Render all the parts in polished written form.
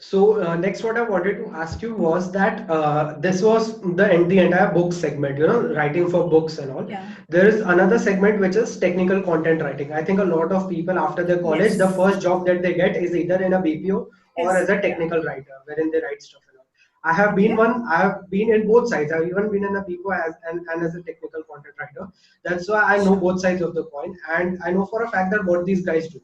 So next, what I wanted to ask you was that this was the entire book segment, writing for books and all. Yeah. There is another segment which is technical content writing. I think a lot of people after their college, the Yes. first job that they get is either in a BPO or as Is a yeah. technical writer, wherein they write stuff and all. I have been Okay. one. I have been in both sides. I've even been in a BPO and as a technical content writer. That's why I know Sure. both sides of the coin, and I know for a fact that what these guys do,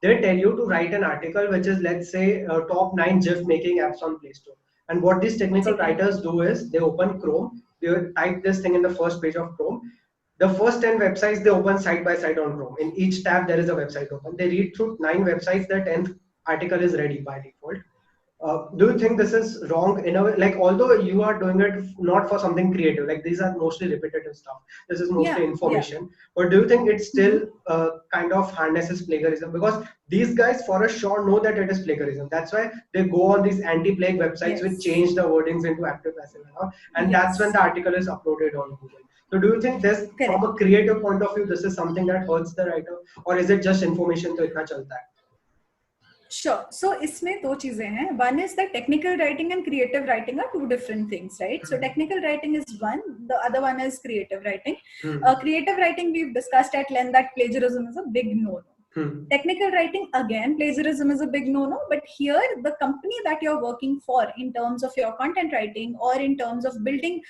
they tell you to write an article which is, let's say, top 9 GIF making apps on Play Store. And what these technical ठीक है. writers do is they open Chrome, they type this thing in the first page of Chrome. The first 10 websites they open side by side on Chrome. In each tab, there is a website open. They read through 9 websites, the 10th article is ready by default. Do you think this is wrong in a way? Like, although you are doing it not for something creative, like these are mostly repetitive stuff, this is mostly Yeah. Yeah. information, but do you think it Mm-hmm. still kind of harnesses plagiarism? Because these guys, for a sure, know that it is plagiarism. That's why they go on these anti-plague websites which Yes. change the wordings into active, passive, and that's when Yes. the article is uploaded on Google. So, do you think this, from a Correct. creative point of view, this is something that hurts the writer, or is it just information? तो इतना चलता है? Sure. So इसमें दो चीजें हैं. One is that technical writing and creative writing are two different things, right? So technical writing is one. The other one is creative writing. Creative writing, we've discussed at length that plagiarism is a big no-no. Technical writing, again, plagiarism is a big no-no, but here the company that you're working for in terms of your content writing or in terms of building,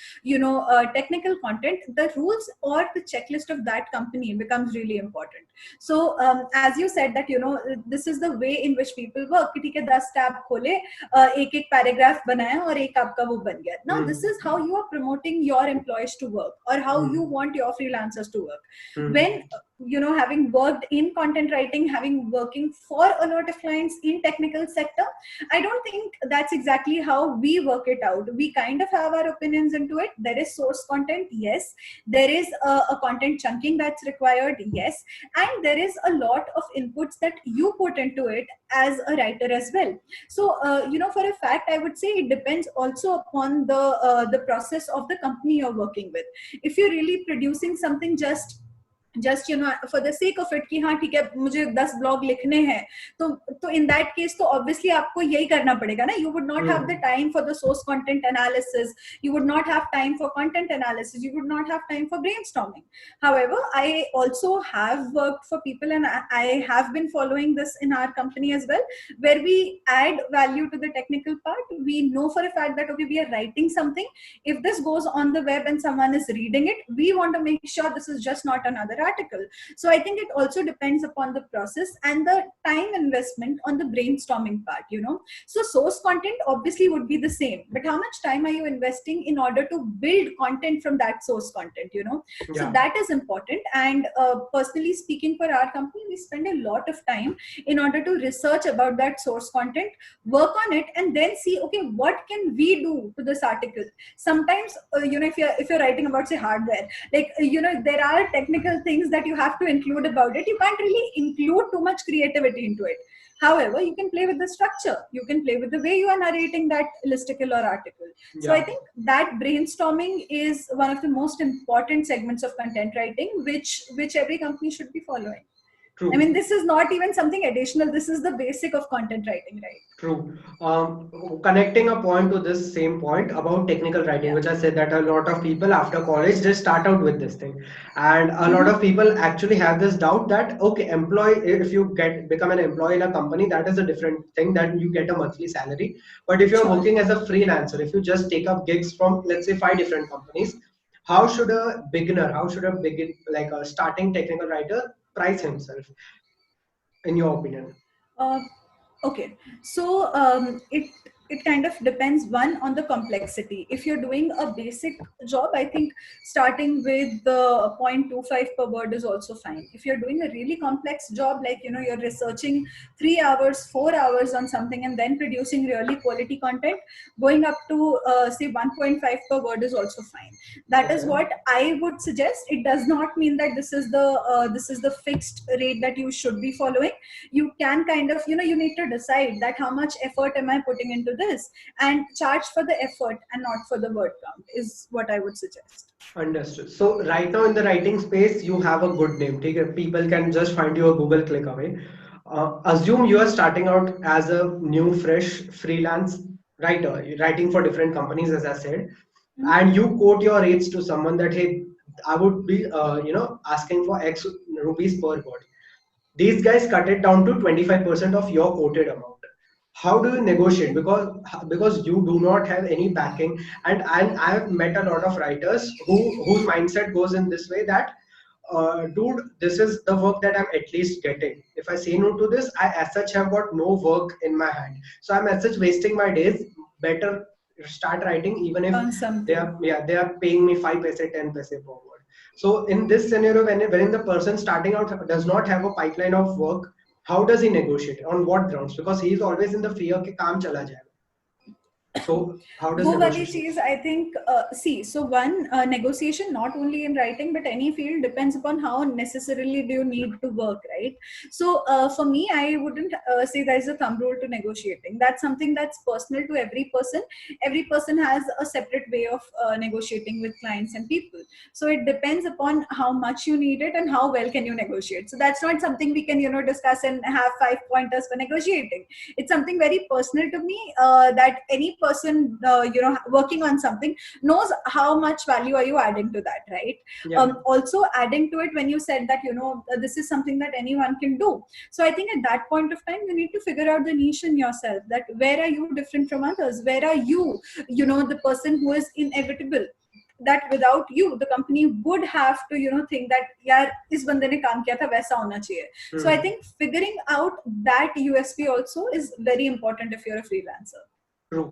technical content, the rules or the checklist of that company becomes really important. So as you said that, this is the way in which people work. ठीक है, 10 tab खोले, एक एक paragraph बनाया और एक आपका वो बन गया. Now this is how you are promoting your employees to work or how you want your freelancers to work. When having worked in content writing, having working for a lot of clients in technical sector, I don't think that's exactly how we work it out. We kind of have our opinions into it. There is source content, yes. There is a content chunking that's required, yes. And there is a lot of inputs that you put into it as a writer as well. So for a fact, I would say it depends also upon the process of the company you're working with. If you're really producing something just for the sake of it कि हाँ ठीक है मुझे 10 blog लिखने हैं, तो in that case तो obviously आपको यही करना पड़ेगा ना. You would not have the time for the source content analysis, you would not have time for content analysis, you would not have time for brainstorming. However, I also have worked for people and I have been following this in our company as well, where we add value to the technical part. We know for a fact that okay, we are writing something. If this goes on the web and someone is reading it, we want to make sure this is just not another article. So I think it also depends upon the process and the time investment on the brainstorming part, So source content obviously would be the same, but how much time are you investing in order to build content from that source content, So that is important. And personally speaking, for our company, we spend a lot of time in order to research about that source content, work on it, and then see, okay, what can we do to this article? Sometimes, if you're writing about, say, hardware, like, there are technical things that you have to include about it. You can't really include too much creativity into it. However, you can play with the structure. You can play with the way you are narrating that listicle or article. So I think that brainstorming is one of the most important segments of content writing, which every company should be following. True. I mean, this is not even something additional. This is the basic of content writing, right? True. Connecting a point to this same point about technical writing, which I said that a lot of people after college just start out with this thing, and a lot of people actually have this doubt that okay, if you become an employee in a company, that is a different thing, that you get a monthly salary. But if you're working as a freelancer, if you just take up gigs from, let's say, 5 different companies, how should a like a starting technical writer price himself, in your opinion? Okay, so it kind of depends, one, on the complexity. If you're doing a basic job, I think starting with the 0.25 per word is also fine. If you're doing a really complex job, like you're researching 3 hours, 4 hours on something and then producing really quality content, going up to say 1.5 per word is also fine. That is what I would suggest. It does not mean that this is the fixed rate that you should be following. You can kind of, you need to decide that how much effort am I putting into this, and charge for the effort and not for the word count is what I would suggest. Understood. So right now in the writing space, you have a good name. Take it, people can just find you a Google click away. Assume you are starting out as a new fresh freelance writer, writing for different companies, as I said, Mhm. and you quote your rates to someone that, hey, I would be asking for x rupees per word. These guys cut it down to 25% of your quoted amount. How do you negotiate? Because you do not have any backing. And I've met a lot of writers whose mindset goes in this way that, dude, this is the work that I'm at least getting. If I say no to this, I as such have got no work in my hand, so I'm as such wasting my days. Better start writing, even if Learn something. they are paying me 5 paise 10 paise per word. So in this scenario, when the person starting out does not have a pipeline of work, how does he negotiate? On what grounds? Because he is always in the fear कि काम चला जाएगा. So how does वो वाली negotiation? चीज I think see so one negotiation not only in writing but any field depends upon how necessarily do you need to work, right? So for me, I wouldn't say there is a thumb rule to negotiating. That's something that's personal to every person. Every person has a separate way of negotiating with clients and people. So it depends upon how much you need it and how well can you negotiate. So that's not something we can discuss and have 5 pointers for negotiating. It's something very personal to me, that any person working on something knows how much value are you adding to that, right? Yeah. Also adding to it, when you said that this is something that anyone can do, so I think at that point of time you need to figure out the niche in yourself, that where are you different from others, where are you the person who is inevitable, that without you the company would have to think that yaar is bande ne kaam kiya tha वैसा होना चाहिए. So I think figuring out that USP also is very important if you're a freelancer.